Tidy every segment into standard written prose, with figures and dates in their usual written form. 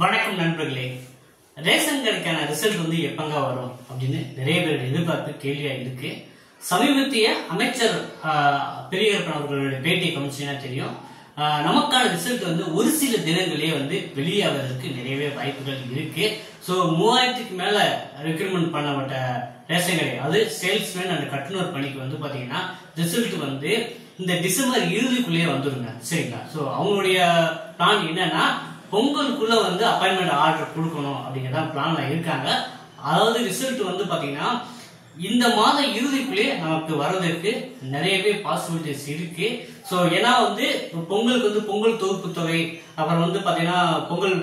வணக்கம் நண்பர்களே. Ration கடைக்கான result எப்பங்க வரும் அப்படின்னு நிறைய பேர் எதிர்பார்ப்பு கேள்வியா இருக்கு. சமீபத்திய அமைச்சர் பெரியகருப்பன் அவர்களுடைய பேட்டியை கவனிச்சீங்கன்னா தெரியும். நமக்கான ரிசல்ட் ஒரு சில தினங்களே வெளியாவதற்கு நிறையவே வாய்ப்புகள் இருக்கு. சோ 3000க்கு மேல ரெக்ரூட்மெண்ட் பண்ணப்பட்ட ரேஷன் கடை, அது சேல்ஸ்மேன் அண்ட் கட்டுனர் பணிக்கு பாத்தீங்கன்னா ரிசல்ட் இந்த டிசம்பர் இறுதிக்குள்ளேயே வந்துருங்க. சரிங்களா? சோ அவங்களுடைய பிளான் என்னன்னா, பொங்கலுக்குள்ள அப்பாயின்மெண்ட் ஆர்டர் கொடுக்கணும் அப்படிங்கிற பிளான்ல இருக்காங்க. அதாவது ரிசல்ட் பாத்தீங்கன்னா இந்த மாத இறுதிக்குள்ளே நமக்கு வர்றதுக்கு நிறையவே பாசிபிலிட்டிஸ் இருக்கு. சோ ஏன்னா பொங்கலுக்கு பொங்கல் தொகுப்பு தொகை, அப்புறம் பாத்தீங்கன்னா பொங்கல்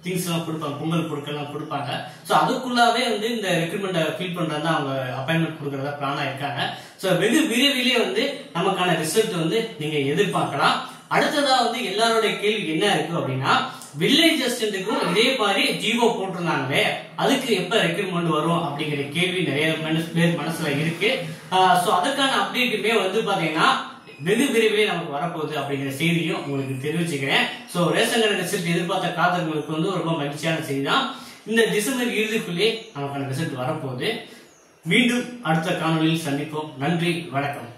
திங்ஸ் எல்லாம் கொடுப்பாங்க, பொங்கல் பொருட்கள் எல்லாம் கொடுப்பாங்க. சோ அதுக்குள்ளாவே இந்த ரெக்ரூட்மெண்ட் ஃபில் பண்றதா அவங்க அப்பாயின்மெண்ட் கொடுக்கறதா பிளானா இருக்காங்க. சோ வெகு விரைவிலே நமக்கான ரிசல்ட் நீங்க எதிர்பார்க்கலாம். அடுத்ததா எல்லாரோட கேள்வி என்ன இருக்கு அப்படின்னா, வில்லேஜ் அசிஸ்டன்ட்டுக்கும் இதே மாதிரி ஜிஓ போட்டிருந்தாங்களே, அதுக்கு எப்ப ரெக்ரூட்மெண்ட் வரும் அப்படிங்கிற கேள்வி நிறைய பேர் மனசுல இருக்கு. சோ அதுக்கான அப்டேட்டுமே பாத்தீங்கன்னா வெகு விரைவிலே நமக்கு வரப்போகுது அப்படிங்கிற செய்தியும் உங்களுக்கு தெரிவிச்சுக்கிறேன். சோ ரேஷன் கடை ரிசல்ட் எதிர்பார்த்த காதல்களுக்கு ரொம்ப மகிழ்ச்சியான செய்தி தான். இந்த டிசம்பர் இறுதிக்குள்ளே நமக்கான ரிசல்ட் வரப்போகுது. மீண்டும் அடுத்த காணொலியில் சந்திப்போம். நன்றி, வணக்கம்.